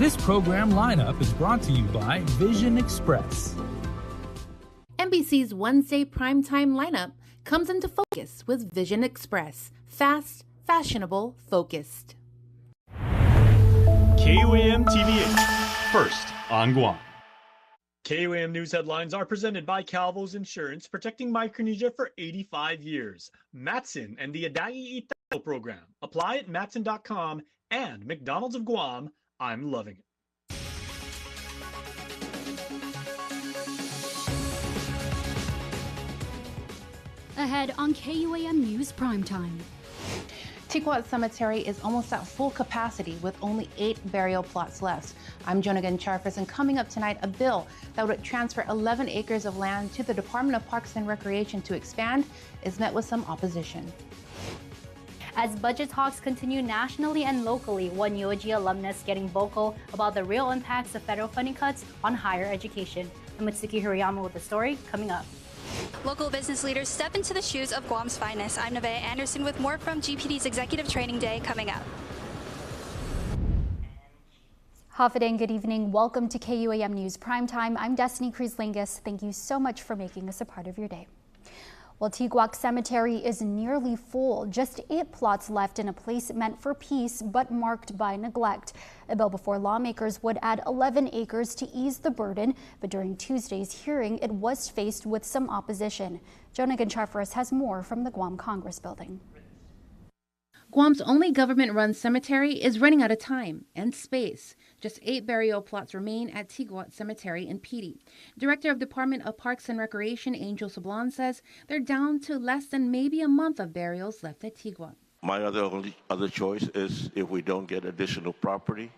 This program lineup is brought to you by Vision Express. NBC's Wednesday primetime lineup comes into focus with Vision Express. Fast, fashionable, focused. KUAM TV8, first on Guam. KUAM News headlines are presented by Calvo's Insurance, protecting Micronesia for 85 years. Matson and the Adai Itago program. Apply at matson.com and McDonald's of Guam. I'm loving it. Ahead on KUAM News Primetime. KUAM Cemetery is almost at full capacity with only 8 burial plots left. I'm Jonagan Charfus, and coming up tonight, a bill that would transfer 11 acres of land to the Department of Parks and Recreation to expand is met with some opposition. As budget talks continue nationally and locally, one UOG alumnus getting vocal about the real impacts of federal funding cuts on higher education. I'm Mitsuki Hirayama with the story coming up. Local business leaders step into the shoes of Guam's finest. I'm Nevaeh Anderson with more from GPD's Executive Training Day coming up. Hafide and good evening. Welcome to KUAM News Primetime. I'm Destiny Cruz-Lingus. Thank you so much for making us a part of your day. Well, KUAM Cemetery is nearly full. Just 8 plots left in a place meant for peace, but marked by neglect. A bill before lawmakers would add 11 acres to ease the burden, but during Tuesday's hearing, it was faced with some opposition. Jonagan Charfus has more from the Guam Congress building. Guam's only government-run cemetery is running out of time and space. Just 8 burial plots remain at KUAM Cemetery in Pidi. Director of Department of Parks and Recreation, Angel Sablon, says they're down to less than maybe a month of burials left at KUAM. My other choice is, if we don't get additional property,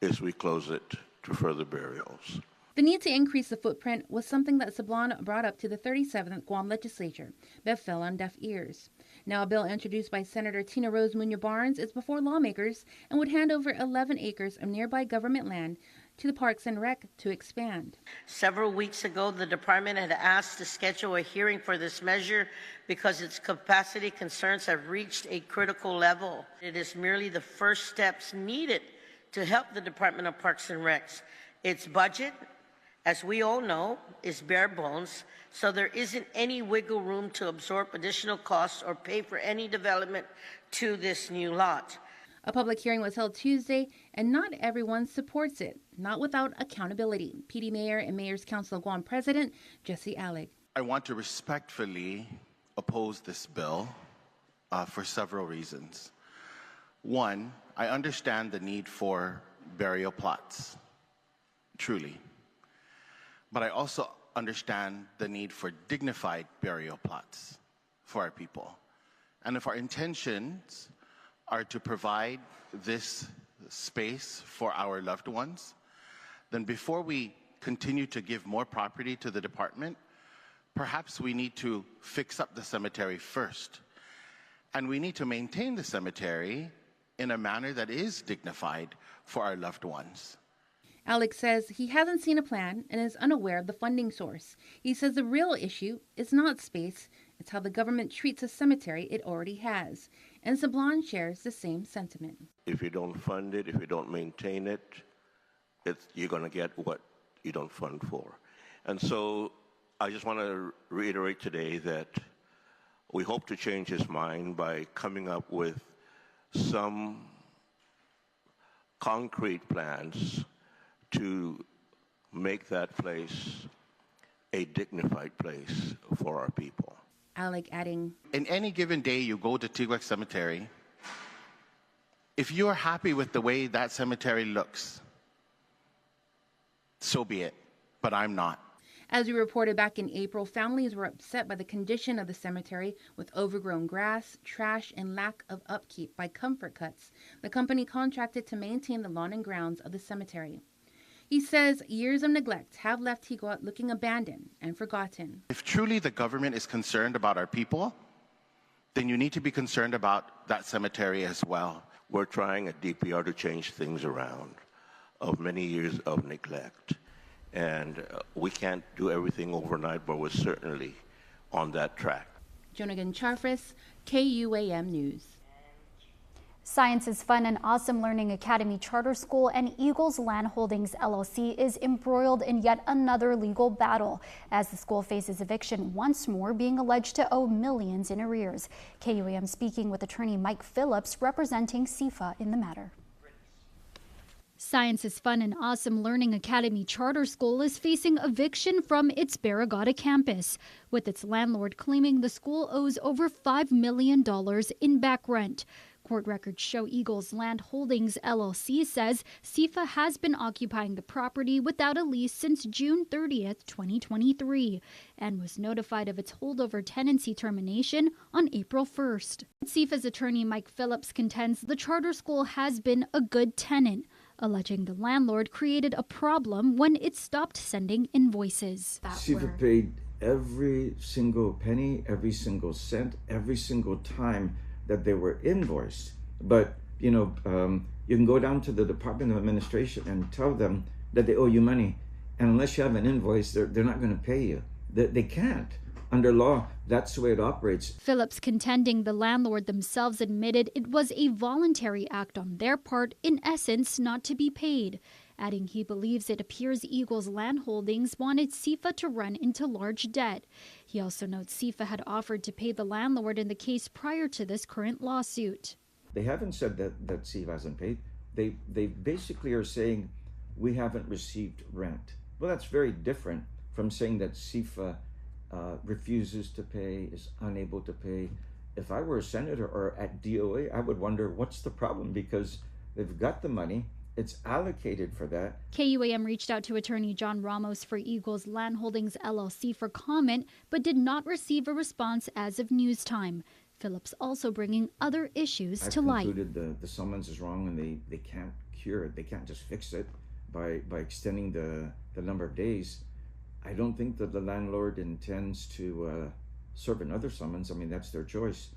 is we close it to further burials. The need to increase the footprint was something that Sablon brought up to the 37th Guam legislature, but fell on deaf ears. Now a bill introduced by Senator Tina Rose Muñoz Barnes is before lawmakers and would hand over 11 acres of nearby government land to the Parks and Rec to expand. Several weeks ago, the department had asked to schedule a hearing for this measure because its capacity concerns have reached a critical level. It is merely the first steps needed to help the Department of Parks and Recs. Its budget, as we all know, is bare bones, so there isn't any wiggle room to absorb additional costs or pay for any development to this new lot. A public hearing was held Tuesday, and not everyone supports it, not without accountability. PD Mayor and Mayor's Council of Guam President Jesse Alec. I want to respectfully oppose this bill for several reasons. One, I understand the need for burial plots, truly. But I also understand the need for dignified burial plots for our people. And if our intentions are to provide this space for our loved ones, then before we continue to give more property to the department, perhaps we need to fix up the cemetery first. And we need to maintain the cemetery in a manner that is dignified for our loved ones. Alex says he hasn't seen a plan and is unaware of the funding source. He says the real issue is not space, it's how the government treats a cemetery it already has. And Sablon shares the same sentiment. If you don't fund it, if you don't maintain it, you're going to get what you don't fund for. And so I just want to reiterate today that we hope to change his mind by coming up with some concrete plans to make that place a dignified place for our people. Alec adding, in any given day you go to KUAM Cemetery, if you're happy with the way that cemetery looks, so be it, but I'm not. As we reported back in April, families were upset by the condition of the cemetery with overgrown grass, trash, and lack of upkeep by Comfort Cuts, the company contracted to maintain the lawn and grounds of the cemetery. He says years of neglect have left KUAM looking abandoned and forgotten. If truly the government is concerned about our people, then you need to be concerned about that cemetery as well. We're trying at DPR to change things around of many years of neglect. And we can't do everything overnight, but we're certainly on that track. Jonagan Charfus, KUAM News. Science is Fun and Awesome Learning Academy Charter School and Eagles Land Holdings LLC is embroiled in yet another legal battle as the school faces eviction once more, being alleged to owe millions in arrears. KUAM speaking with attorney Mike Phillips representing SIFA in the matter. Science is Fun and Awesome Learning Academy Charter School is facing eviction from its Barrigada campus, with its landlord claiming the school owes over $5 million in back rent. Court records show Eagles Land Holdings LLC says SIFA has been occupying the property without a lease since June 30th, 2023, and was notified of its holdover tenancy termination on April 1st. SIFA's attorney Mike Phillips contends the charter school has been a good tenant, alleging the landlord created a problem when it stopped sending invoices. SIFA paid every single penny, every single cent, every single time that they were invoiced. But, you can go down to the Department of Administration and tell them that they owe you money. And unless you have an invoice, they're not going to pay you. They can't. Under law, that's the way it operates. Phillips contending the landlord themselves admitted it was a voluntary act on their part, in essence, not to be paid, adding he believes it appears Eagles Land Holdings wanted SIFA to run into large debt. He also notes SIFA had offered to pay the landlord in the case prior to this current lawsuit. They haven't said that SIFA hasn't paid. They basically are saying we haven't received rent. Well, that's very different from saying that SIFA refuses to pay, is unable to pay. If I were a senator or at DOA, I would wonder what's the problem, because they've got the money. It's allocated for that. KUAM reached out to attorney John Ramos for Eagles Land Holdings LLC for comment, but did not receive a response as of news time. Phillips also bringing other issues to light. I've concluded the summons is wrong and they can't cure it. They can't just fix it by extending the number of days. I don't think that the landlord intends to serve another summons. I mean, that's their choice.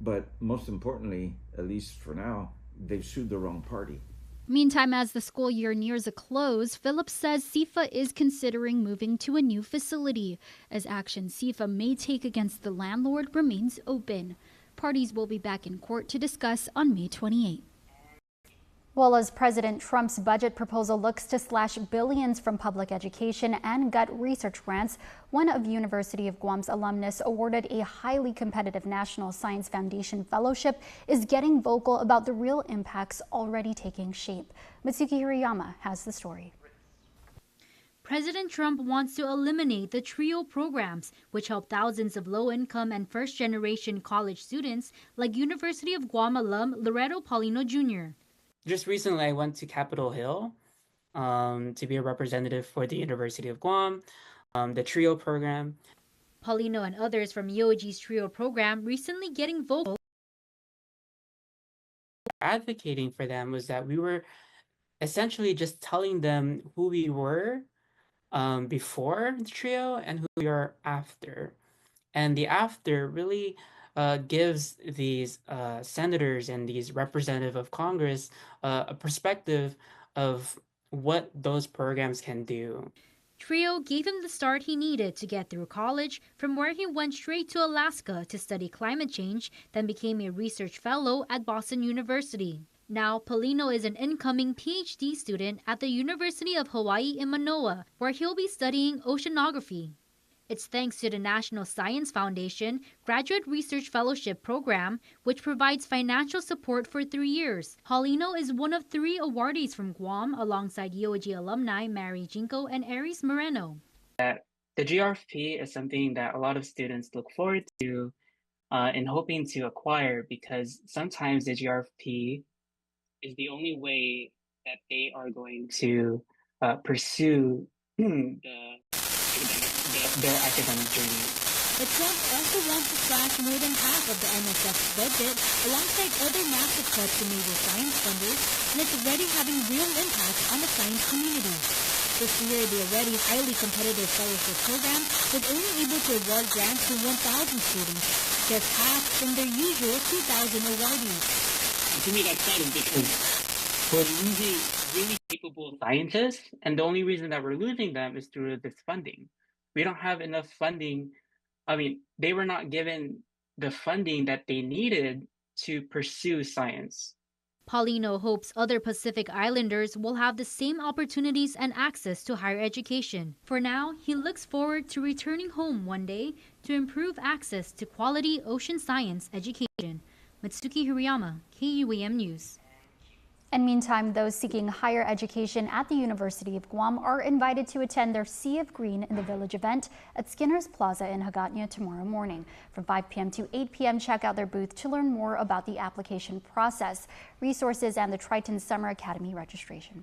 But most importantly, at least for now, they've sued the wrong party. Meantime, as the school year nears a close, Phillips says SIFA is considering moving to a new facility, as action SIFA may take against the landlord remains open. Parties will be back in court to discuss on May 28. Well, as President Trump's budget proposal looks to slash billions from public education and gut research grants, one of University of Guam's alumnus awarded a highly competitive National Science Foundation fellowship is getting vocal about the real impacts already taking shape. Mitsuki Hirayama has the story. President Trump wants to eliminate the TRIO programs, which help thousands of low-income and first-generation college students like University of Guam alum Loreto Paulino Jr. Just recently, I went to Capitol Hill to be a representative for the University of Guam, the TRIO program. Paulino and others from UOG's TRIO program recently getting vocal. Advocating for them was that we were essentially just telling them who we were before the TRIO and who we are after. And the after really gives these senators and these representatives of Congress a perspective of what those programs can do. TRIO gave him the start he needed to get through college, from where he went straight to Alaska to study climate change, then became a research fellow at Boston University. Now, Paulino is an incoming PhD student at the University of Hawaii in Manoa, where he'll be studying oceanography. It's thanks to the National Science Foundation Graduate Research Fellowship Program, which provides financial support for 3 years. Paulino is one of 3 awardees from Guam, alongside UOG alumni Mary Jinko and Aries Moreno. The GRFP is something that a lot of students look forward to and hoping to acquire, because sometimes the GRFP is the only way that they are going to pursue their academic journey. But Trump also wants to slash more than half of the NSF's budget, alongside other massive cuts to major science funders, and it's already having real impacts on the science community. This year, the already highly competitive fellowship program was only able to award grants to 1,000 students, just half from their usual 2,000 awardees. To me, that's sad because we're losing really capable scientists, and the only reason that we're losing them is through this funding. We don't have enough funding. I mean, they were not given the funding that they needed to pursue science. Paulino hopes other Pacific Islanders will have the same opportunities and access to higher education. For now, he looks forward to returning home one day to improve access to quality ocean science education. Mitsuki Hirayama, KUAM News. And meantime, those seeking higher education at the University of Guam are invited to attend their Sea of Green in the Village event at Skinner's Plaza in Hagåtña tomorrow morning. From 5 p.m. to 8 p.m., check out their booth to learn more about the application process, resources, and the Triton Summer Academy registration.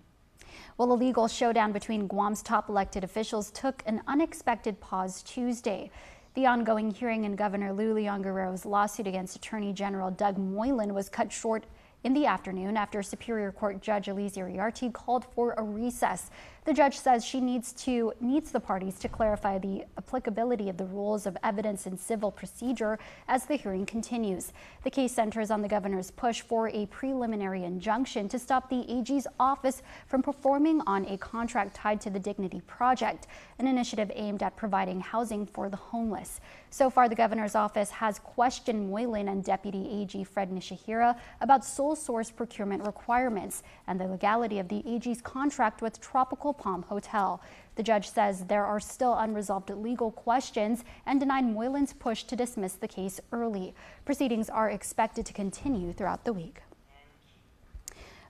Well, a legal showdown between Guam's top elected officials took an unexpected pause Tuesday. The ongoing hearing in Governor Lou Leon Guerrero's lawsuit against Attorney General Doug Moylan was cut short in the afternoon after Superior Court Judge Elise Iriarte called for a recess. The judge says she needs the parties to clarify the applicability of the rules of evidence in civil procedure as the hearing continues. The case centers on the governor's push for a preliminary injunction to stop the AG's office from performing on a contract tied to the Dignity Project, an initiative aimed at providing housing for the homeless. So far, the governor's office has questioned Moylan and Deputy AG Fred Nishihira about sole source procurement requirements and the legality of the AG's contract with Tropical Palm Hotel. The judge says there are still unresolved legal questions and denied Moylan's push to dismiss the case early. Proceedings are expected to continue throughout the week.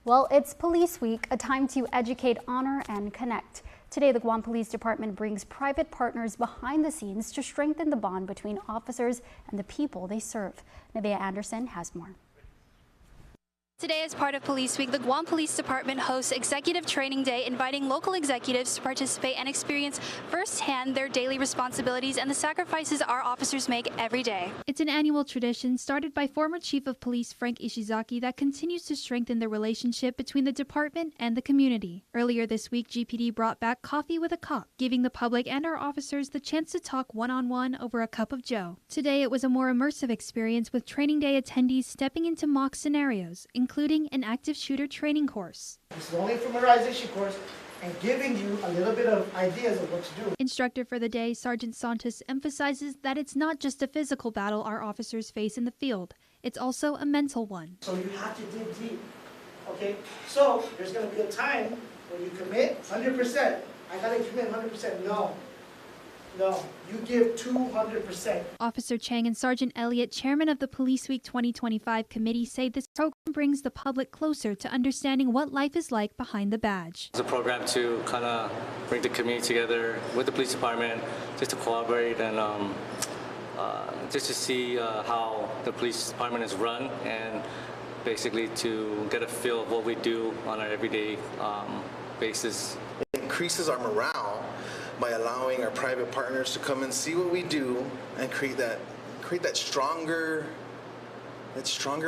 Well, it's Police Week, a time to educate, honor, and connect. Today, the Guam Police Department brings private partners behind the scenes to strengthen the bond between officers and the people they serve. Nevaeh Anderson has more. Today, as part of Police Week, the Guam Police Department hosts Executive Training Day, inviting local executives to participate and experience firsthand their daily responsibilities and the sacrifices our officers make every day. It's an annual tradition started by former Chief of Police Frank Ishizaki that continues to strengthen the relationship between the department and the community. Earlier this week, GPD brought back Coffee with a Cop, giving the public and our officers the chance to talk one-on-one over a cup of joe. Today, it was a more immersive experience with Training Day attendees stepping into mock scenarios, including an active shooter training course. It's the only familiarization course and giving you a little bit of ideas of what to do. Instructor for the day, Sergeant Santos, emphasizes that it's not just a physical battle our officers face in the field, it's also a mental one. So you have to dig deep, okay? So there's going to be a time when you commit 100%. I got to commit 100%. No, you give 200%. Officer Chang and Sergeant Elliott, chairman of the Police Week 2025 committee, say this program brings the public closer to understanding what life is like behind the badge. It's a program to kind of bring the community together with the police department, just to collaborate and just to see how the police department is run, and basically to get a feel of what we do on our everyday basis. It increases our morale by allowing our private partners to come and see what we do and create that stronger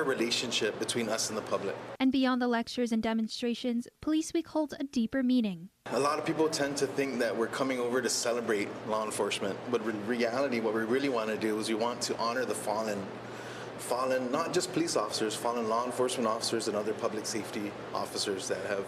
relationship between us and the public. And beyond the lectures and demonstrations, Police Week holds a deeper meaning. A lot of people tend to think that we're coming over to celebrate law enforcement, but in reality, what we really want to do is we want to honor the fallen, not just police officers, fallen law enforcement officers and other public safety officers that have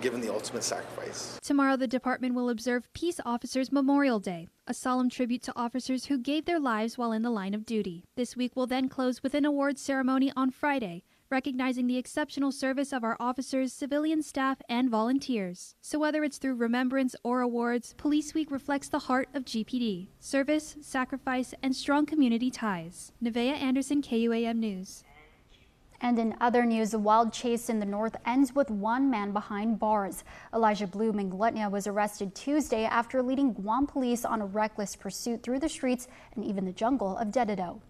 given the ultimate sacrifice. Tomorrow, the department will observe Peace Officers Memorial Day, a solemn tribute to officers who gave their lives while in the line of duty. This week will then close with an awards ceremony on Friday, recognizing the exceptional service of our officers, civilian staff, and volunteers. So whether it's through remembrance or awards, Police Week reflects the heart of GPD: service, sacrifice, and strong community ties. Nevaeh Anderson, KUAM News. And in other news, a wild chase in the north ends with one man behind bars. Elijah Blue Minglutnia was arrested Tuesday after leading Guam police on a reckless pursuit through the streets and even the jungle of Dededo.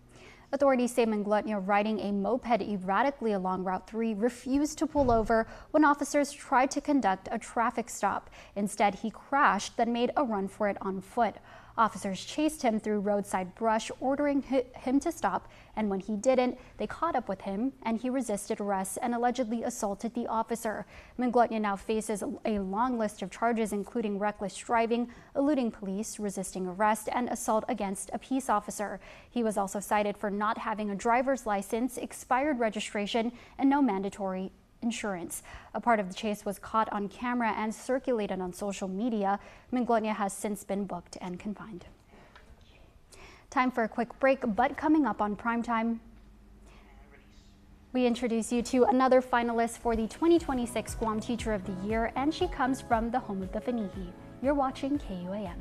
Authorities say Minglutnia, riding a moped erratically along Route 3, refused to pull over when officers tried to conduct a traffic stop. Instead, he crashed, then made a run for it on foot. Officers chased him through roadside brush, ordering him to stop, and when he didn't, they caught up with him, and he resisted arrest and allegedly assaulted the officer. Minglutnia now faces a long list of charges, including reckless driving, eluding police, resisting arrest, and assault against a peace officer. He was also cited for not having a driver's license, expired registration, and no mandatory insurance. A part of the chase was caught on camera and circulated on social media. Minglutnia has since been booked and confined. Time for a quick break, but coming up on Primetime, We introduce you to another finalist for the 2026 Guam Teacher of the Year, and she comes from the home of the Fanihi. You're watching KUAM.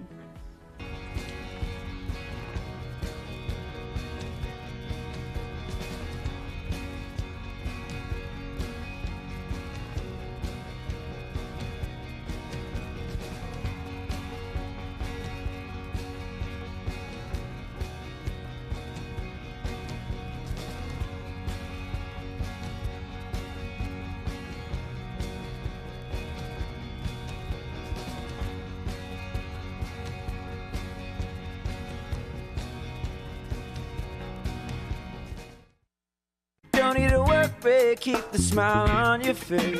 Don't need a work break, keep the smile on your face.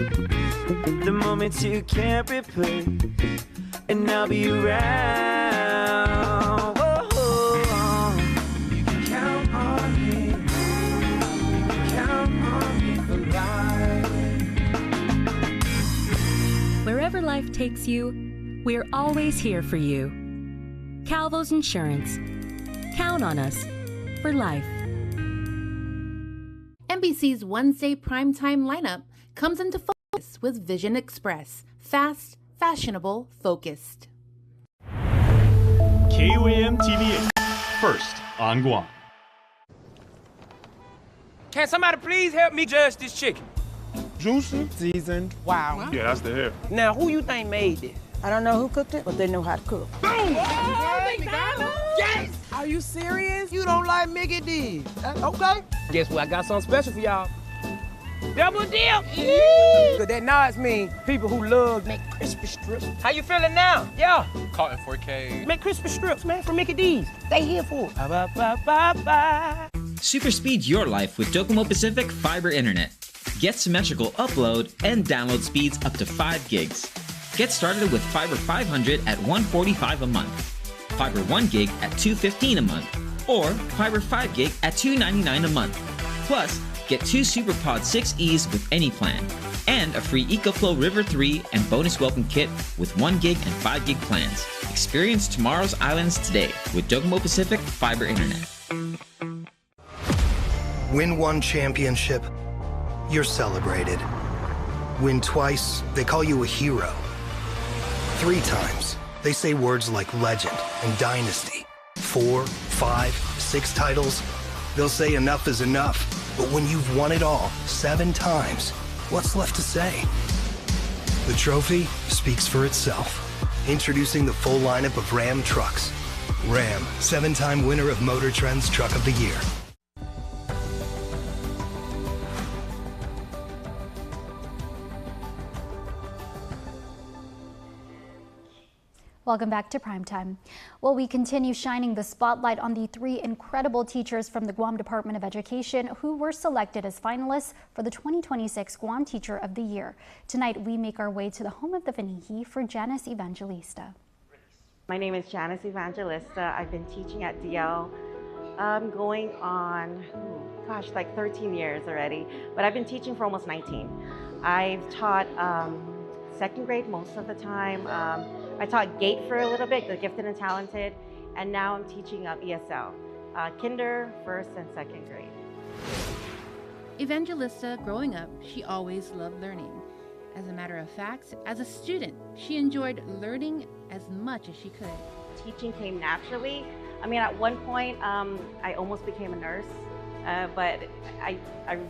The moments you can't replace, and I'll be around. Whoa. You can count on me. You can count on me for life. Wherever life takes you, we're always here for you. Calvo's Insurance. Count on us for life. NBC's Wednesday primetime lineup comes into focus with Vision Express. Fast, fashionable, focused. KUAM TV 8, first on Guam. Can somebody please help me judge this chicken? Juicy, seasoned. Wow. Yeah, that's the hair. Now, who you think made this? I don't know who cooked it, but they know how to cook. Boom! Oh, McDonald's! Yes! Are you serious? You don't like Mickey D's? Okay. Guess what? I got something special for y'all. Double dip! Cause that nods mean people who love make crispy strips. How you feeling now? Yeah. Caught in 4K. Make crispy strips, man, from Mickey D's. They here for it. Ba-ba-ba-ba-ba. Super speed your life with Docomo Pacific Fiber Internet. Get symmetrical upload and download speeds up to 5 gigs. Get started with Fiber 500 at $145 a month, Fiber 1 gig at $215 a month, or Fiber 5 gig at $299 a month. Plus, get 2 SuperPod 6Es with any plan, and a free EcoFlow River 3 and bonus welcome kit with 1 gig and 5 gig plans. Experience tomorrow's islands today with Docomo Pacific Fiber Internet. Win one championship, you're celebrated. Win twice, they call you a hero. 3 times, they say words like legend and dynasty. 4, 5, 6 titles, they'll say enough is enough. But when you've won it all 7 times, what's left to say? The trophy speaks for itself. Introducing the full lineup of Ram trucks. Ram, 7-time winner of Motor Trend's Truck of the Year. Welcome back to Primetime. Well, we continue shining the spotlight on the 3 incredible teachers from the Guam Department of Education who were selected as finalists for the 2026 Guam Teacher of the Year. Tonight, we make our way to the home of the Fanihi for Janice Evangelista. My name is Janice Evangelista. I've been teaching at DL going on, like 13 years already, but I've been teaching for almost 19. I've taught 2nd grade most of the time. I taught GATE for a little bit, the gifted and talented, and now I'm teaching ESL, kinder, 1st and 2nd grade. Evangelista, growing up, she always loved learning. As a matter of fact, as a student, she enjoyed learning as much as she could. Teaching came naturally. I mean, at one point, I almost became a nurse, but I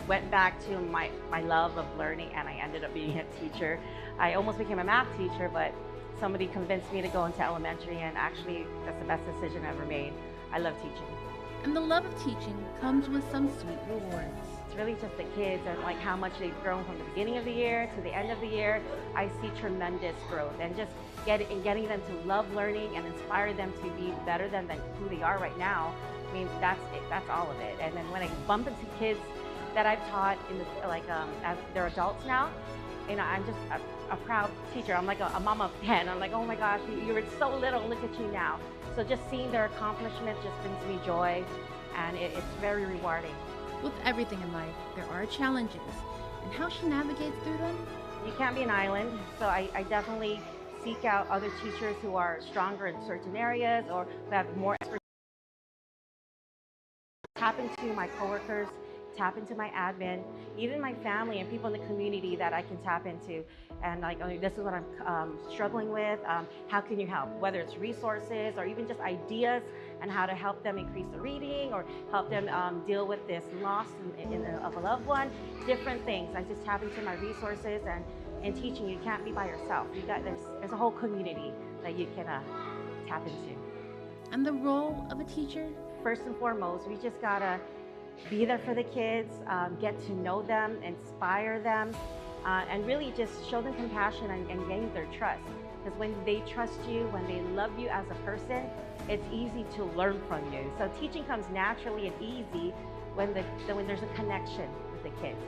went back to my love of learning, and I ended up being a teacher. I almost became a math teacher, but somebody convinced me to go into elementary, and actually that's the best decision I ever made. I love teaching. And the love of teaching comes with some sweet rewards. It's really just the kids and like how much they've grown from the beginning of the year to the end of the year. I see tremendous growth, and just getting them to love learning and inspire them to be better than who they are right now. I mean, that's it. That's all of it. And then when I bump into kids that I've taught in the as they're adults now, you know, I'm just a proud teacher. I'm like a mama of 10. I'm like, oh my gosh, you were so little, look at you now. So just seeing their accomplishments just brings me joy, and it's very rewarding. With everything in life, there are challenges, and how she navigates through them? You can't be an island, so I definitely seek out other teachers who are stronger in certain areas or who have more expertise. Happened to my coworkers tap into my admin, even my family and people in the community that I can tap into. And like, oh, this is what I'm struggling with. How can you help? Whether it's resources or even just ideas and how to help them increase the reading or help them deal with this loss of a loved one, different things. I just tap into my resources and teaching. You can't be by yourself. There's a whole community that you can tap into. And the role of a teacher? First and foremost, we just gotta be there for the kids, get to know them, inspire them, and really just show them compassion and gain their trust. Because when they trust you, when they love you as a person, it's easy to learn from you. So teaching comes naturally and easy when there's a connection with the kids.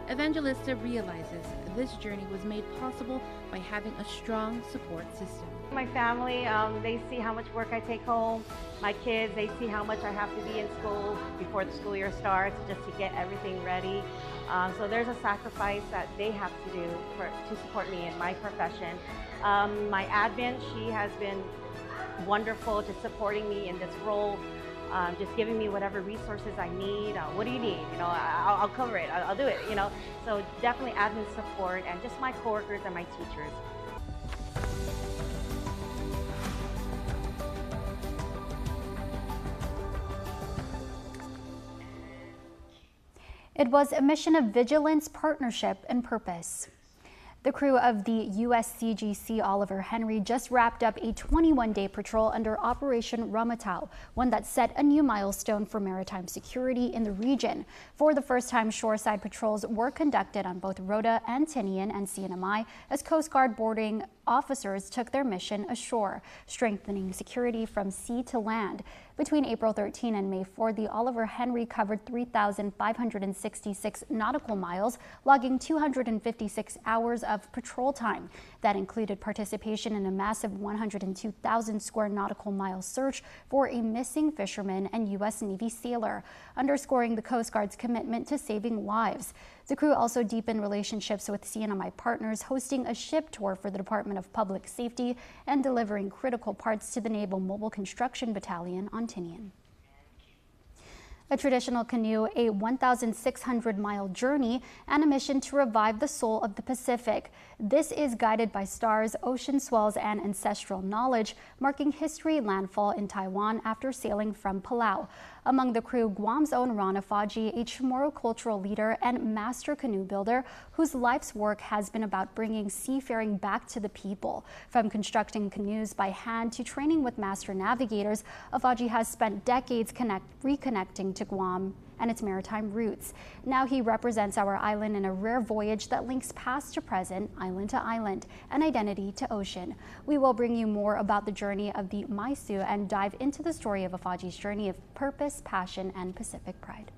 Evangelista realizes this journey was made possible by having a strong support system. My family, they see how much work I take home. My kids, they see how much I have to be in school before the school year starts just to get everything ready. So there's a sacrifice that they have to do to support me in my profession. My admin, she has been wonderful, just supporting me in this role. Just giving me whatever resources I need. What do you need? You know, I'll cover it. I'll do it. You know, so definitely admin support and just my coworkers and my teachers. It was a mission of vigilance, partnership, and purpose. The crew of the USCGC Oliver Henry just wrapped up a 21-day patrol under Operation Ramatau, one that set a new milestone for maritime security in the region. For the first time, shoreside patrols were conducted on both Rota and Tinian and CNMI as Coast Guard boarding officers took their mission ashore, strengthening security from sea to land. Between April 13 and May 4, the Oliver Henry covered 3,566 nautical miles, logging 256 hours of patrol time. That included participation in a massive 102,000 square nautical mile search for a missing fisherman and U.S. Navy sailor, underscoring the Coast Guard's commitment to saving lives. The crew also deepened relationships with CNMI partners, hosting a ship tour for the Department of Public Safety and delivering critical parts to the Naval Mobile Construction Battalion on Tinian. A traditional canoe, a 1,600-mile journey, and a mission to revive the soul of the Pacific. This is guided by stars, ocean swells, and ancestral knowledge, marking history landfall in Taiwan after sailing from Palau. Among the crew, Guam's own Rana Faji, a Chamorro cultural leader and master canoe builder whose life's work has been about bringing seafaring back to the people. From constructing canoes by hand to training with master navigators, Afaji has spent decades reconnecting to Guam and its maritime roots. Now he represents our island in a rare voyage that links past to present, island to island, and identity to ocean. We will bring you more about the journey of the Maisu and dive into the story of Afaji's journey of purpose, passion, and Pacific pride.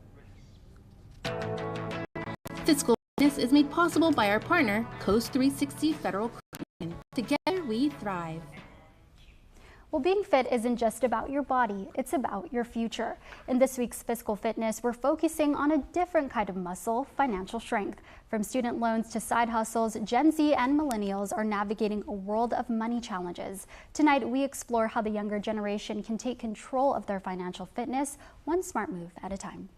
Fiscal Fitness is made possible by our partner, Coast 360 Federal Credit Union. Together we thrive. Well, being fit isn't just about your body, it's about your future. In this week's Fiscal Fitness, we're focusing on a different kind of muscle, financial strength. From student loans to side hustles, Gen Z and millennials are navigating a world of money challenges. Tonight, we explore how the younger generation can take control of their financial fitness, one smart move at a time.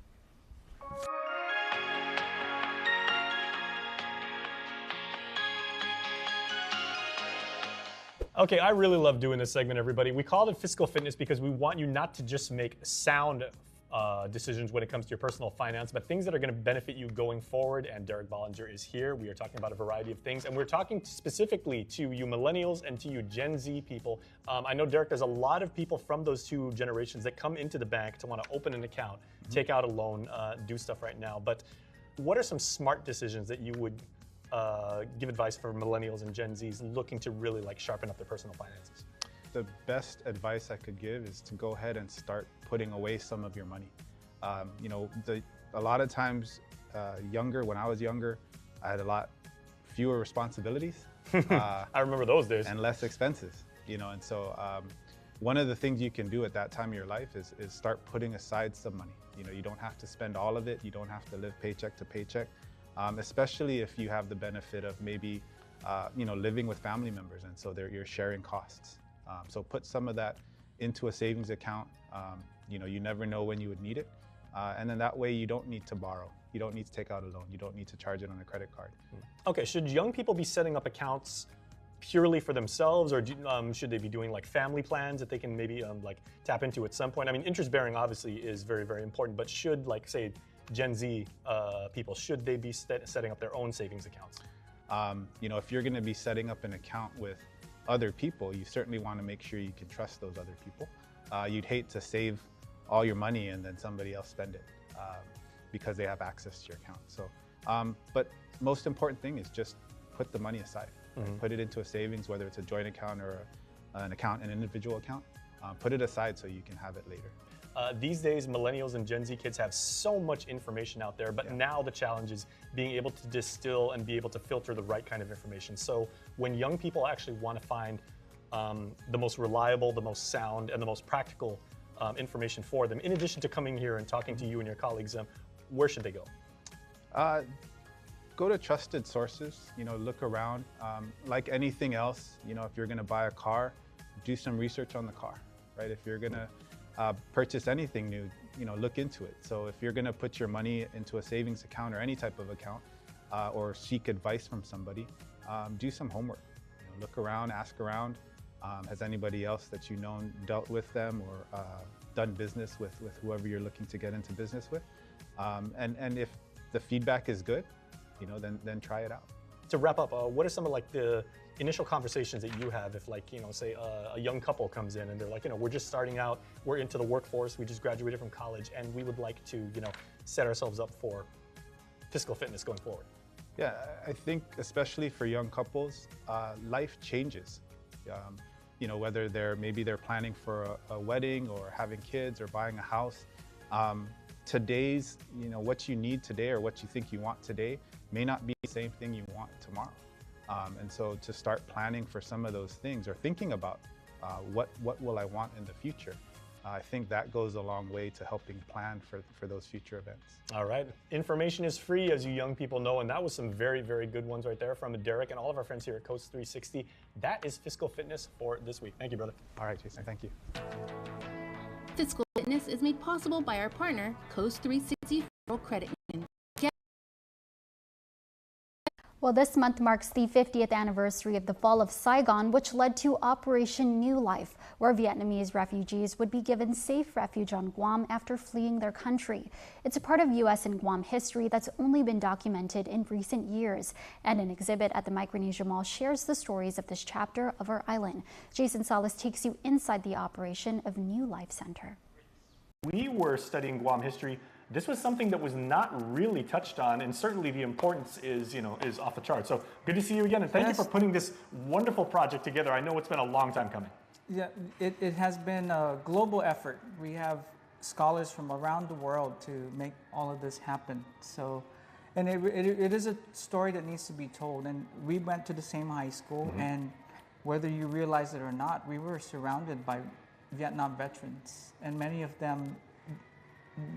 Okay, I really love doing this segment, everybody. We call it Fiscal Fitness because we want you not to just make sound decisions when it comes to your personal finance, but things that are going to benefit you going forward. And Derek Bollinger is here. We are talking about a variety of things, and we're talking specifically to you millennials and to you Gen Z people. I know, Derek, there's a lot of people from those two generations that come into the bank to want to open an account, take out a loan, do stuff right now. But what are some smart decisions that you would give advice for millennials and Gen Zs looking to really sharpen up their personal finances? The best advice I could give is to go ahead and start putting away some of your money. You know, a lot of times when I was younger, I had a lot fewer responsibilities. I remember those days. And less expenses, you know, and so one of the things you can do at that time of your life is start putting aside some money. You know, you don't have to spend all of it. You don't have to live paycheck to paycheck. Especially if you have the benefit of maybe, you know, living with family members, and so you're sharing costs. So put some of that into a savings account. You know, you never know when you would need it. And then that way you don't need to borrow. You don't need to take out a loan. You don't need to charge it on a credit card. Okay, should young people be setting up accounts purely for themselves, or should they be doing like family plans that they can maybe like tap into at some point? I mean, interest bearing obviously is very, very important, but should, like, say, Gen Z people, should they be setting up their own savings accounts? You know, if you're going to be setting up an account with other people, you certainly want to make sure you can trust those other people. You'd hate to save all your money and then somebody else spend it because they have access to your account. So, but most important thing is just put the money aside. Put it into a savings, whether it's a joint account or an individual account. Put it aside so you can have it later. These days, millennials and Gen Z kids have so much information out there, but now the challenge is being able to distill and be able to filter the right kind of information. So when young people actually want to find the most reliable, the most sound, and the most practical information for them, in addition to coming here and talking to you and your colleagues, where should they go? Go to trusted sources, you know, look around. Like anything else, you know, if you're gonna buy a car, do some research on the car, right? If you're gonna purchase anything new, you know, look into it. So if you're gonna put your money into a savings account or any type of account, or seek advice from somebody, do some homework. You know, look around, ask around. Has anybody else that you know dealt with them or done business with whoever you're looking to get into business with? And if the feedback is good, you know, then try it out. To wrap up, what are some of like the initial conversations that you have if, like, you know, say a young couple comes in and they're like, you know, we're just starting out, we're into the workforce, we just graduated from college, and we would like to, you know, set ourselves up for fiscal fitness going forward? Yeah, I think especially for young couples, life changes. You know, whether they're planning for a wedding or having kids or buying a house. Today's, you know, what you need today or what you think you want today may not be the same thing you want tomorrow. And so to start planning for some of those things or thinking about what will I want in the future, I think that goes a long way to helping plan for those future events. All right. Information is free, as you young people know, and that was some very, very good ones right there from Derek and all of our friends here at Coast 360. That is Fiscal Fitness for this week. Thank you, brother. All right, Jason. Thank you. Fiscal Fitness is made possible by our partner, Coast 360 Federal Credit Union. Well, this month marks the 50th anniversary of the fall of Saigon, which led to Operation New Life, where Vietnamese refugees would be given safe refuge on Guam after fleeing their country. It's a part of U.S. and Guam history that's only been documented in recent years, and an exhibit at the Micronesia Mall shares the stories of this chapter of our island. Jason Salas takes you inside the operation of New Life Center. We were studying Guam history. This was something that was not really touched on, and certainly the importance is off the chart. So good to see you again, and thank you for putting this wonderful project together. I know it's been a long time coming. Yeah, it has been a global effort. We have scholars from around the world to make all of this happen. So, and it is a story that needs to be told. And we went to the same high school, and whether you realize it or not, we were surrounded by Vietnam veterans, and many of them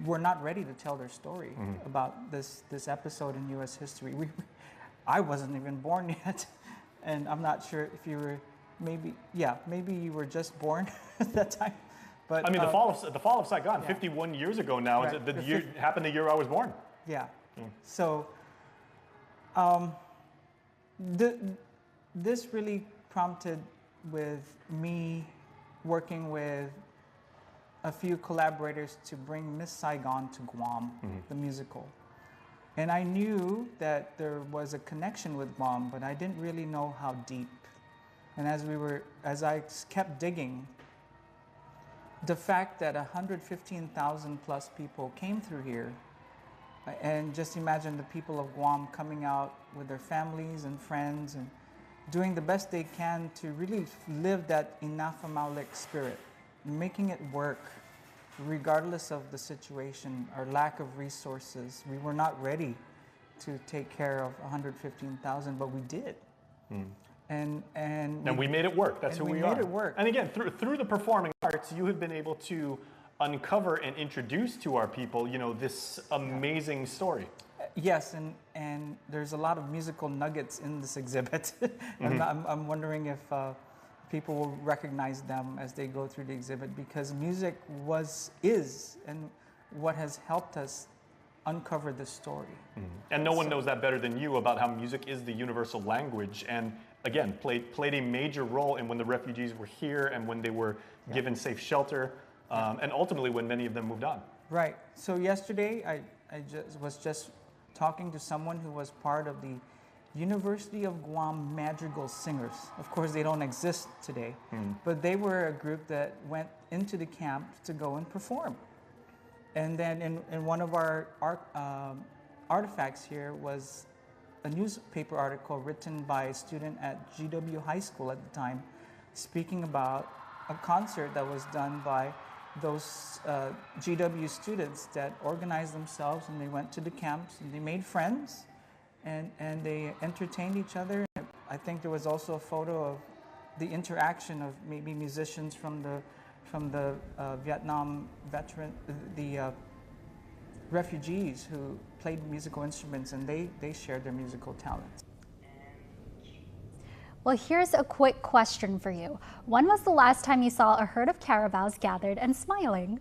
were not ready to tell their story about this episode in U.S. history. I wasn't even born yet, and I'm not sure if you were. Maybe you were just born at that time. But I mean, the fall of Saigon, 51 years ago now. Right. The year happened the year I was born. Yeah. So this really prompted with me working with a few collaborators to bring Miss Saigon to Guam, the musical. And I knew that there was a connection with Guam, but I didn't really know how deep. And as I kept digging, the fact that 115,000 plus people came through here, and just imagine the people of Guam coming out with their families and friends and doing the best they can to really live that Inafamaulik spirit, making it work regardless of the situation or lack of resources. We were not ready to take care of 115,000, but we did. And we made it work. That's who we are. We made it work. And again, through the performing arts, you have been able to uncover and introduce to our people, this amazing story. Yes, and there's a lot of musical nuggets in this exhibit. And I'm wondering if people will recognize them as they go through the exhibit, because music is and what has helped us uncover this story. And no one knows that better than you about how music is the universal language, and again, played a major role in when the refugees were here and when they were given safe shelter, and ultimately when many of them moved on. Right. So yesterday, I was just talking to someone who was part of the University of Guam Madrigal Singers. Of course, they don't exist today, but they were a group that went into the camp to go and perform. And then in one of our artifacts here was a newspaper article written by a student at GW High School at the time, speaking about a concert that was done by those GW students that organized themselves, and they went to the camps and they made friends and they entertained each other. I think there was also a photo of the interaction of maybe musicians from the Vietnam veteran, the refugees who played musical instruments, and they shared their musical talents. Well, here's a quick question for you. When was the last time you saw a herd of carabaos gathered and smiling?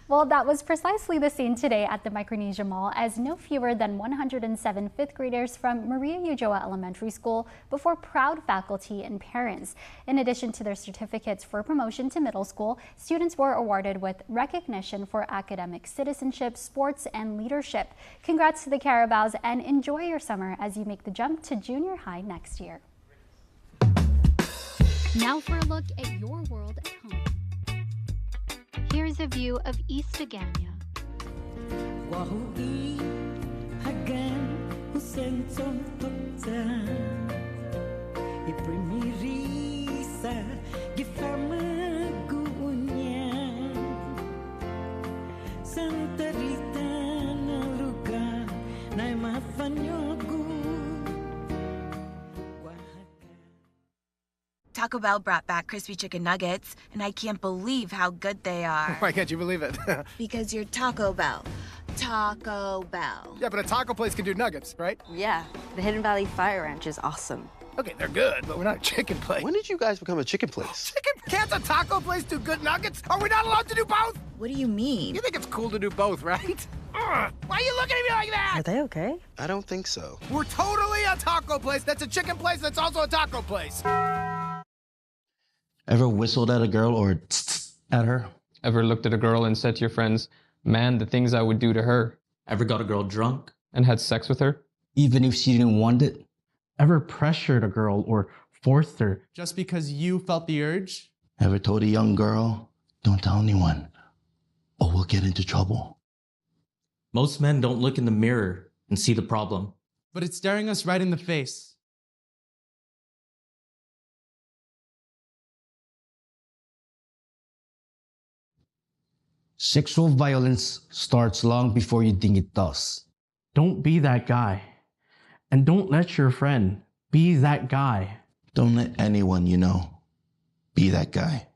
Well, that was precisely the scene today at the Micronesia Mall, as no fewer than 107 fifth graders from Maria Ulloa Elementary School before proud faculty and parents. In addition to their certificates for promotion to middle school, students were awarded with recognition for academic citizenship, sports, and leadership. Congrats to the carabaos, and enjoy your summer as you make the jump to junior high next year. Now for a look at your world at home. Here's a view of East Agana. Taco Bell brought back crispy chicken nuggets, and I can't believe how good they are. Why can't you believe it? Because you're Taco Bell. Taco Bell. Yeah, but a taco place can do nuggets, right? Yeah, the Hidden Valley Fire Ranch is awesome. Okay, they're good, but we're not a chicken place. When did you guys become a chicken place? Chicken? Can't a taco place do good nuggets? Are we not allowed to do both? What do you mean? You think it's cool to do both, right? Why are you looking at me like that? Are they okay? I don't think so. We're totally a taco place that's a chicken place that's also a taco place. Ever whistled at a girl or at her? Ever looked at a girl and said to your friends, man, the things I would do to her? Ever got a girl drunk? And had sex with her? Even if she didn't want it? Ever pressured a girl or forced her just because you felt the urge? Ever told a young girl, don't tell anyone, or we'll get into trouble? Most men don't look in the mirror and see the problem. But it's staring us right in the face. Sexual violence starts long before you think it does. Don't be that guy. And don't let your friend be that guy. Don't let anyone you know be that guy.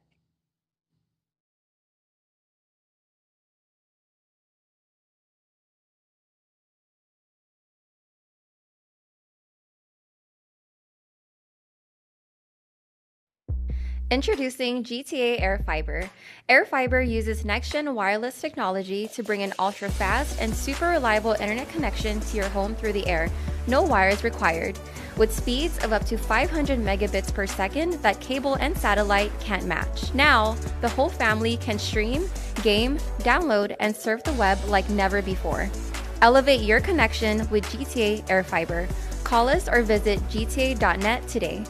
Introducing GTA Air Fiber. Air Fiber uses next-gen wireless technology to bring an ultra-fast and super reliable internet connection to your home through the air. No wires required. With speeds of up to 500 megabits per second that cable and satellite can't match. Now, the whole family can stream, game, download, and surf the web like never before. Elevate your connection with GTA Air Fiber. Call us or visit gta.net today.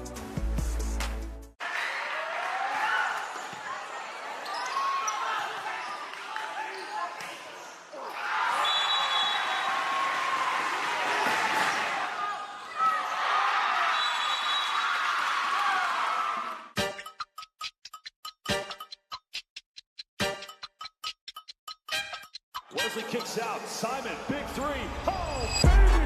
Wesley kicks out. Simon, big three. Oh, baby!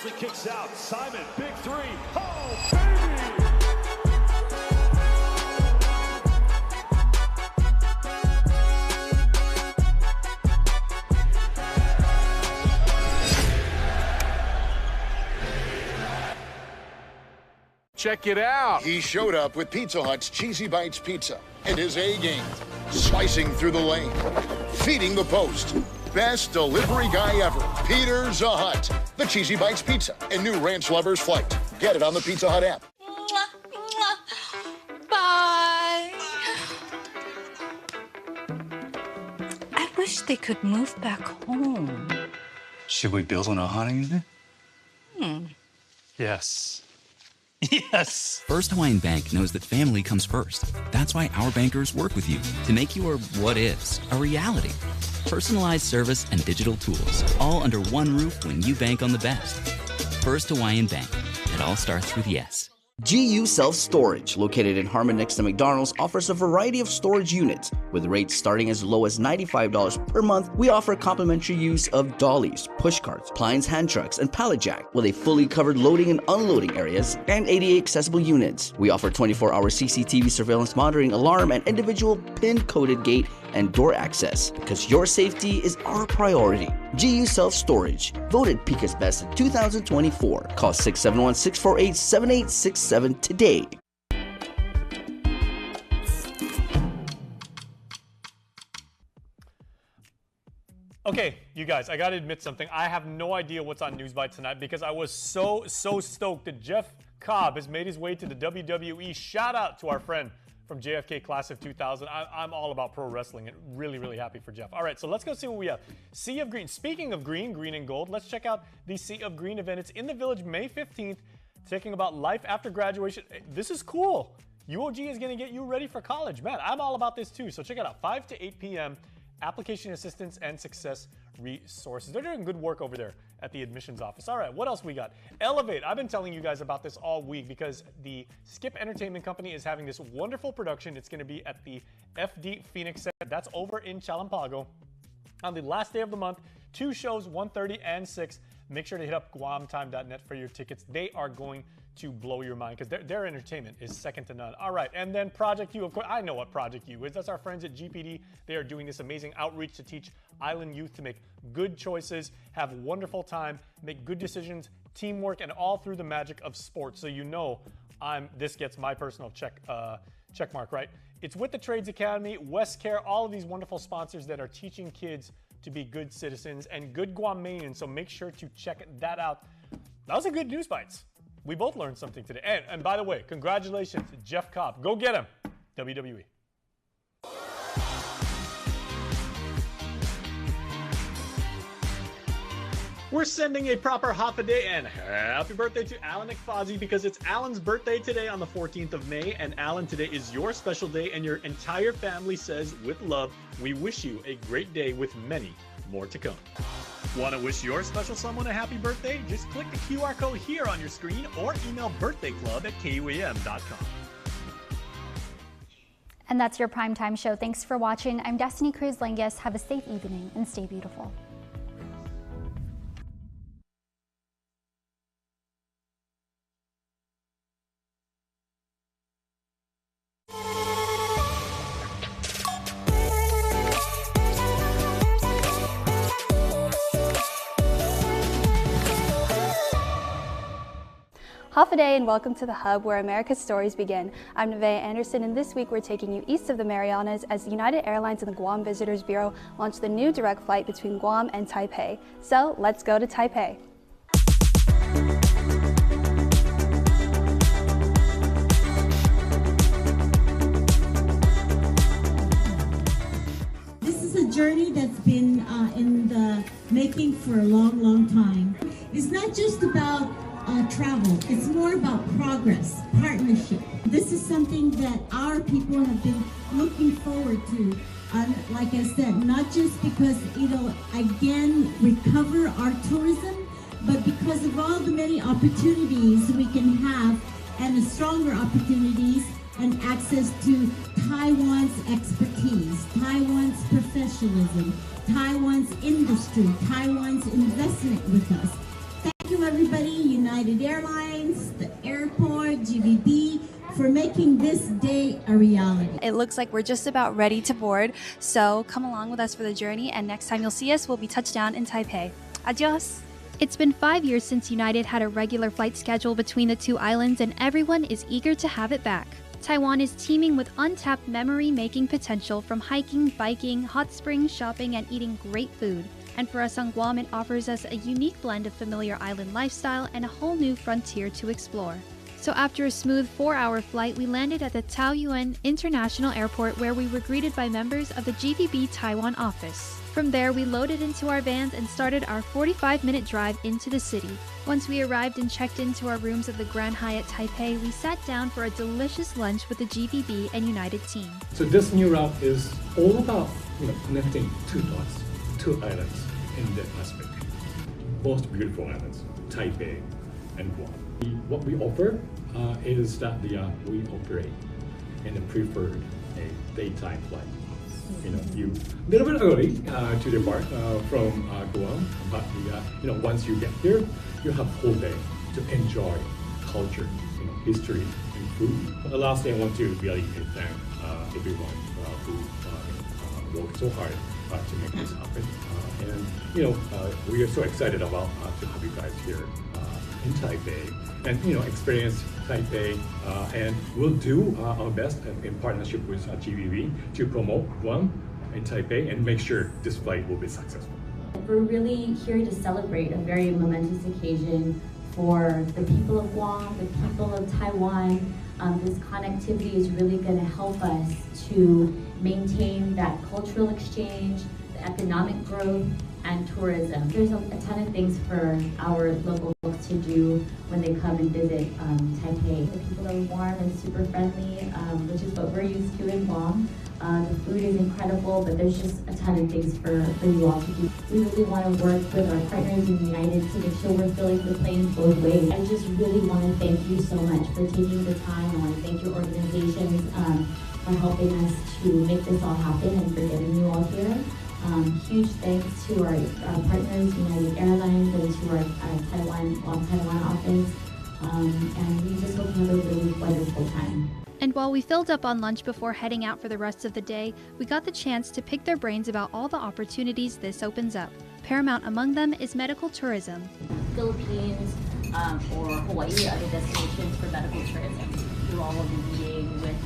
Wisely kicks out. Simon, big three. Oh, baby! Check it out. He showed up with Pizza Hut's Cheesy Bites Pizza and his A game. Slicing through the lane, feeding the post. Best delivery guy ever, Peter Zahut. The Cheesy Bites Pizza and new Ranch Lovers Flight. Get it on the Pizza Hut app. Bye. I wish they could move back home. Should we build on a honeymoon? Yes. Yes! First Hawaiian Bank knows that family comes first. That's why our bankers work with you to make your what-ifs a reality. Personalized service and digital tools, all under one roof when you bank on the best. First Hawaiian Bank. It all starts with yes. GU Self Storage, located in Harmon next to McDonald's, offers a variety of storage units. With rates starting as low as $95 per month, we offer complimentary use of dollies, push carts, Klein's hand trucks, and pallet jack, with a fully covered loading and unloading areas and ADA accessible units. We offer 24-hour CCTV surveillance monitoring, alarm, and individual pin-coded gate and door access, because your safety is our priority. GU Self Storage, voted Pika's Best in 2024. Call 671-648-7867 today. Okay, you guys, I gotta admit something. I have no idea what's on News Bite tonight because I was so stoked that Jeff Cobb has made his way to the WWE. Shout out to our friend from JFK Class of 2000. I'm all about pro wrestling and really happy for Jeff. All right, so let's go see what we have. Sea of Green. Speaking of green and gold, let's check out the Sea of Green event. It's in the Village May 15th, talking about life after graduation. This is cool. UOG is going to get you ready for college. Man, I'm all about this too. So check it out, 5 to 8 p.m. Application assistance and success resources. They're doing good work over there at the admissions office. All right, what else we got? Elevate. I've been telling you guys about this all week because the Skip Entertainment Company is having this wonderful production. It's going to be at the FD Phoenix Center. That's over in Chalampago on the last day of the month. 2 shows, 1:30 and 6. Make sure to hit up guamtime.net for your tickets. They are going to blow your mind because their entertainment is second to none. All right, and then Project U. Of course, I know what Project U is. That's our friends at GPD. They are doing this amazing outreach to teach island youth to make good choices, have a wonderful time, make good decisions, teamwork, and all through the magic of sports. So you know, this gets my personal check mark, right? It's with the Trades Academy, WestCare, all of these wonderful sponsors that are teaching kids to be good citizens and good Guamanians. So make sure to check that out. That was a good News Bites. We both learned something today. And by the way, congratulations, Jeff Cobb. Go get him, WWE. We're sending a proper Hafa-day and happy birthday to Alan Ekfazi because it's Alan's birthday today on the 14th of May. And Alan, today is your special day and your entire family says, with love, we wish you a great day with many more to come. Want to wish your special someone a happy birthday? Just click the QR code here on your screen or email birthdayclub@kuam.com. And that's your Primetime Show. Thanks for watching. I'm Destiny Cruz-Langus. Have a safe evening and stay beautiful. Hafa-day and welcome to the Hub, where America's stories begin. I'm Nevaeh Anderson, and this week we're taking you east of the Marianas as United Airlines and the Guam Visitors Bureau launched the new direct flight between Guam and Taipei. So let's go to Taipei. This is a journey that's been in the making for a long time. It's not just about travel. It's more about progress, partnership. This is something that our people have been looking forward to. Like I said, not just because it'll again recover our tourism, but because of all the many opportunities we can have and the stronger opportunities and access to Taiwan's expertise, Taiwan's professionalism, Taiwan's industry, Taiwan's investment with us. Thank you, everybody. United Airlines, the airport, GBB, for making this day a reality. It looks like we're just about ready to board, so come along with us for the journey, and next time you'll see us, we'll be touched down in Taipei. Adios! It's been 5 years since United had a regular flight schedule between the two islands, and everyone is eager to have it back. Taiwan is teeming with untapped memory-making potential from hiking, biking, hot springs, shopping, and eating great food. And for us on Guam, it offers us a unique blend of familiar island lifestyle and a whole new frontier to explore. So after a smooth 4-hour flight, we landed at the Taoyuan International Airport, where we were greeted by members of the GVB Taiwan office. From there, we loaded into our vans and started our 45-minute drive into the city. Once we arrived and checked into our rooms at the Grand Hyatt Taipei, we sat down for a delicious lunch with the GVB and United team. So this new route is all about connecting two dots, two islands in the Pacific. Most beautiful islands, Taipei and Guam. What we offer is that we operate in a preferred daytime flight. You a little bit early to depart from Guam, but once you get here, you have a whole day to enjoy culture, history, and food. The last thing I want to really thank everyone who worked so hard to make this happen. We are so excited about to have you guys here in Taipei and experience Taipei, and we'll do our best in partnership with GVB to promote Guam in Taipei and make sure this flight will be successful. We're really here to celebrate a very momentous occasion for the people of Guam, the people of Taiwan. This connectivity is really going to help us to maintain that cultural exchange, the economic growth, and tourism. There's a ton of things for our local folks to do when they come and visit Taipei. The people are warm and super friendly, which is what we're used to in Guam. The food is incredible, but there's just a ton of things for you all to do. We really want to work with our partners in United to make sure we're filling the planes both ways. I just really want to thank you so much for taking the time. I want to thank your organizations for helping us to make this all happen and for getting you all here. Huge thanks to our partners, United Airlines, and to our Taiwan office. And we just hope you have a really wonderful time. And while we filled up on lunch before heading out for the rest of the day, we got the chance to pick their brains about all the opportunities this opens up. Paramount among them is medical tourism. Philippines or Hawaii are the destinations for medical tourism. You all will be meeting with,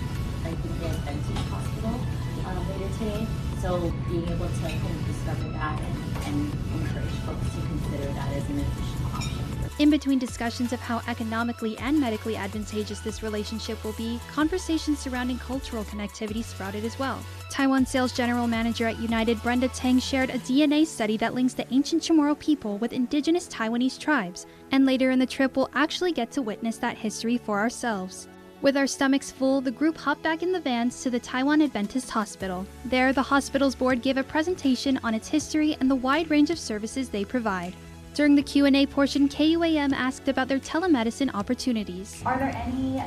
I think, the Adventist Hospital later today. So being able to kind of discover that and encourage folks to consider that as an additional option. In between discussions of how economically and medically advantageous this relationship will be, conversations surrounding cultural connectivity sprouted as well. Taiwan Sales General Manager at United, Brenda Tang, shared a DNA study that links the ancient Chamorro people with indigenous Taiwanese tribes, and later in the trip we'll actually get to witness that history for ourselves. With our stomachs full, the group hopped back in the vans to the Taiwan Adventist Hospital. There, the hospital's board gave a presentation on its history and the wide range of services they provide. During the Q&A portion, KUAM asked about their telemedicine opportunities. Are there any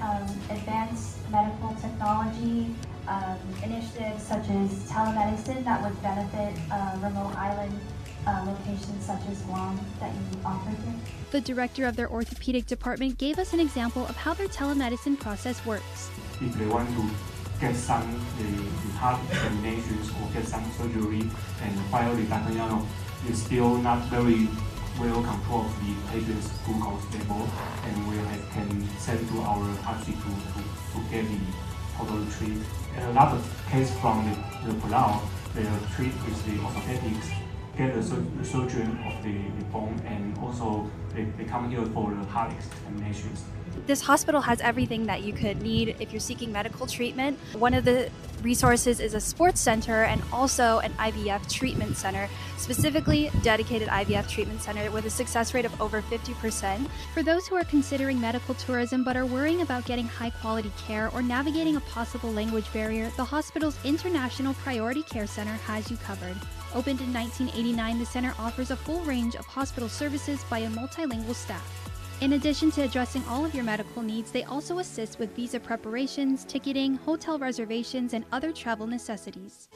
advanced medical technology initiatives such as telemedicine that would benefit remote island locations such as Guam that you offer here? The director of their orthopedic department gave us an example of how their telemedicine process works. If they want to get some the heart examinations or get some surgery, and while the Dr. is still not very well control of the patient's glucose level, and we can send to our RC to get the total treat. And another case from the Palau, they treat with the orthopedics, get the surgeon of the bone, and also they come here for the heart examinations. This hospital has everything that you could need if you're seeking medical treatment. One of the resources is a sports center and also an IVF treatment center, specifically dedicated IVF treatment center with a success rate of over 50%. For those who are considering medical tourism but are worrying about getting high quality care or navigating a possible language barrier, the hospital's International Priority Care Center has you covered. Opened in 1989, the center offers a full range of hospital services by a multilingual staff. In addition to addressing all of your medical needs, they also assist with visa preparations, ticketing, hotel reservations, and other travel necessities.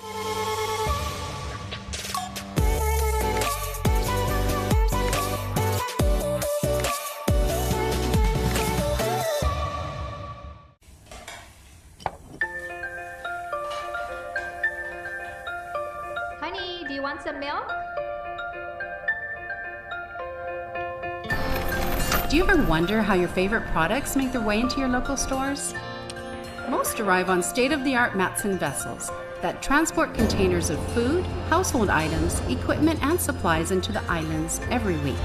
Do you want some milk? Do you ever wonder how your favorite products make their way into your local stores? Most arrive on state-of-the-art Matson vessels that transport containers of food, household items, equipment, and supplies into the islands every week.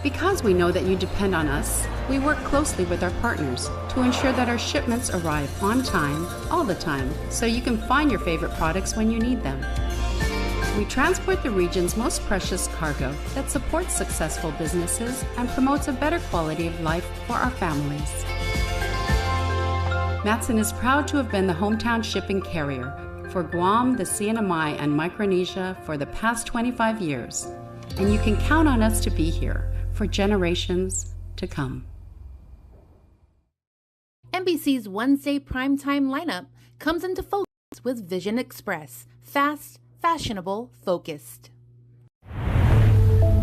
Because we know that you depend on us, we work closely with our partners to ensure that our shipments arrive on time, all the time, so you can find your favorite products when you need them. We transport the region's most precious cargo that supports successful businesses and promotes a better quality of life for our families. Matson is proud to have been the hometown shipping carrier for Guam, the CNMI, and Micronesia for the past 25 years, and you can count on us to be here for generations to come. NBC's Wednesday primetime lineup comes into focus with Vision Express, fast, fashionable, focused.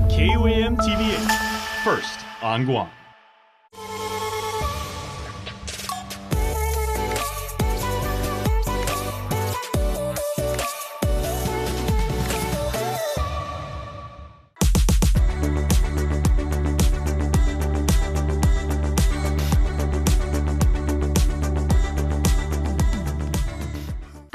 KUAM TV8, first on Guam.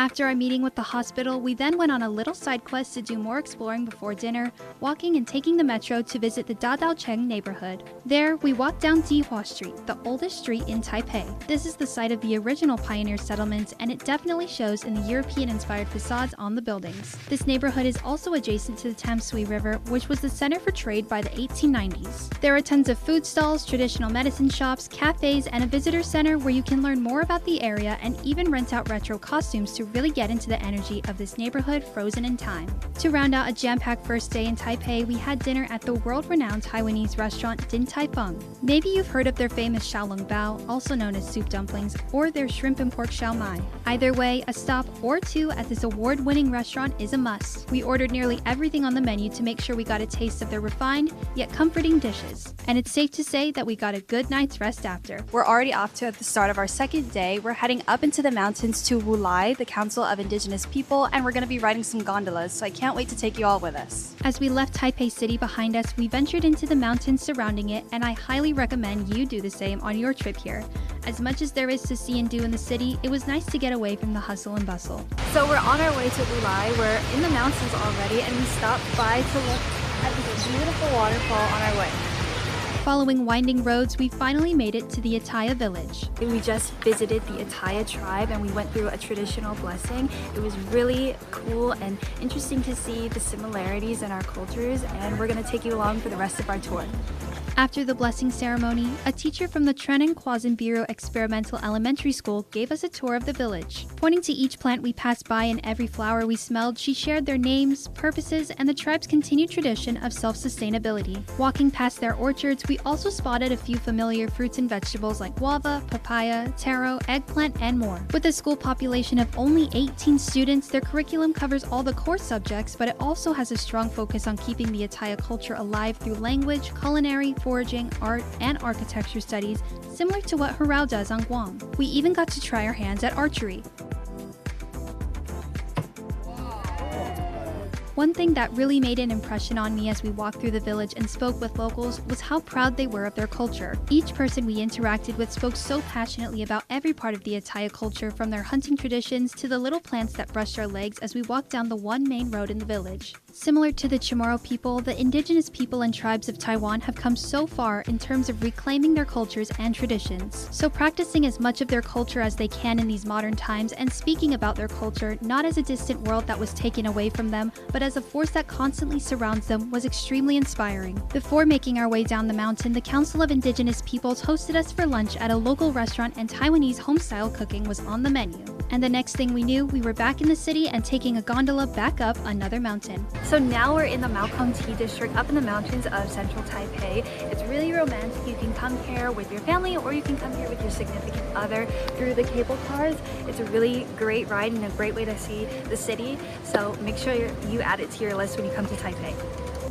After our meeting with the hospital, we then went on a little side quest to do more exploring before dinner, walking and taking the metro to visit the Dadao Cheng neighborhood. There, we walked down Dihua Street, the oldest street in Taipei. This is the site of the original pioneer settlements, and it definitely shows in the European-inspired facades on the buildings. This neighborhood is also adjacent to the Tamsui River, which was the center for trade by the 1890s. There are tons of food stalls, traditional medicine shops, cafes, and a visitor center where you can learn more about the area and even rent out retro costumes to really get into the energy of this neighborhood frozen in time. To round out a jam-packed first day in Taipei, we had dinner at the world-renowned Taiwanese restaurant Din Tai Fung. Maybe you've heard of their famous xiaolong bao, also known as soup dumplings, or their shrimp and pork xiao mai. Either way, a stop or two at this award-winning restaurant is a must. We ordered nearly everything on the menu to make sure we got a taste of their refined, yet comforting dishes. And it's safe to say that we got a good night's rest after. We're already off to at the start of our second day. We're heading up into the mountains to Wulai, the Council of Indigenous People, and we're going to be riding some gondolas, so I can't wait to take you all with us. As we left Taipei City behind us, we ventured into the mountains surrounding it, and I highly recommend you do the same on your trip here. As much as there is to see and do in the city, it was nice to get away from the hustle and bustle. So we're on our way to Wulai. We're in the mountains already, and we stopped by to look at this beautiful waterfall on our way. Following winding roads, we finally made it to the Ataya village. We just visited the Ataya tribe and we went through a traditional blessing. It was really cool and interesting to see the similarities in our cultures, and we're going to take you along for the rest of our tour. After the blessing ceremony, a teacher from the Trenin Kwazan Biro Experimental Elementary School gave us a tour of the village. Pointing to each plant we passed by and every flower we smelled, she shared their names, purposes, and the tribe's continued tradition of self-sustainability. Walking past their orchards, we also spotted a few familiar fruits and vegetables like guava, papaya, taro, eggplant, and more. With a school population of only 18 students, their curriculum covers all the core subjects, but it also has a strong focus on keeping the Ataya culture alive through language, culinary, foraging, art, and architecture studies, similar to what Hurrao does on Guam. We even got to try our hands at archery. One thing that really made an impression on me as we walked through the village and spoke with locals was how proud they were of their culture. Each person we interacted with spoke so passionately about every part of the Ataya culture, from their hunting traditions to the little plants that brushed our legs as we walked down the one main road in the village. Similar to the Chamorro people, the indigenous people and tribes of Taiwan have come so far in terms of reclaiming their cultures and traditions. So practicing as much of their culture as they can in these modern times and speaking about their culture not as a distant world that was taken away from them, but as a force that constantly surrounds them was extremely inspiring. Before making our way down the mountain, the Council of Indigenous Peoples hosted us for lunch at a local restaurant, and Taiwanese home-style cooking was on the menu. And the next thing we knew, we were back in the city and taking a gondola back up another mountain. So now we're in the Malcolm Tea District up in the mountains of central Taipei. It's really romantic. You can come here with your family or you can come here with your significant other through the cable cars. It's a really great ride and a great way to see the city. So make sure you add it to your list when you come to Taipei.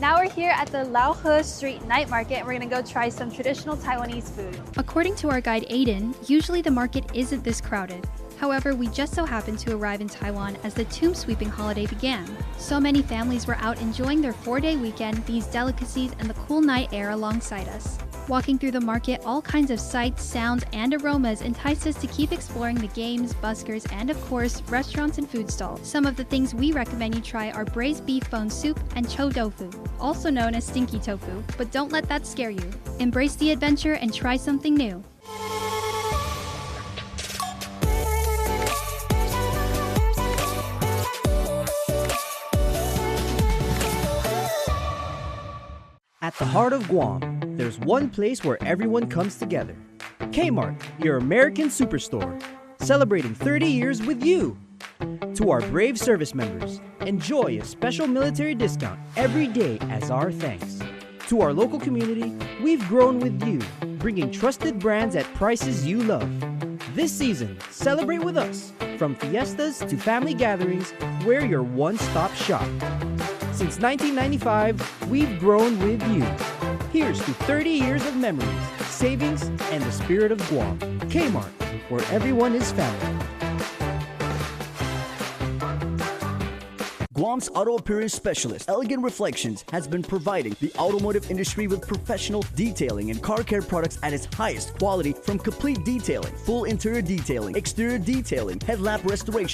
Now we're here at the Laohe Street Night Market and we're gonna go try some traditional Taiwanese food. According to our guide Aiden, usually the market isn't this crowded. However, we just so happened to arrive in Taiwan as the tomb sweeping holiday began. So many families were out enjoying their 4-day weekend, these delicacies, and the cool night air alongside us. Walking through the market, all kinds of sights, sounds, and aromas entice us to keep exploring the games, buskers, and of course, restaurants and food stalls. Some of the things we recommend you try are braised beef bone soup and cho tofu, also known as stinky tofu, but don't let that scare you. Embrace the adventure and try something new. At the heart of Guam, there's one place where everyone comes together. Kmart, your American superstore, celebrating 30 years with you. To our brave service members, enjoy a special military discount every day as our thanks. To our local community, we've grown with you, bringing trusted brands at prices you love. This season, celebrate with us. From fiestas to family gatherings, we're your one-stop shop. Since 1995, we've grown with you. Here's to 30 years of memories, savings, and the spirit of Guam. Kmart, where everyone is family. Guam's auto appearance specialist, Elegant Reflections, has been providing the automotive industry with professional detailing and car care products at its highest quality, from complete detailing, full interior detailing, exterior detailing, headlamp restoration,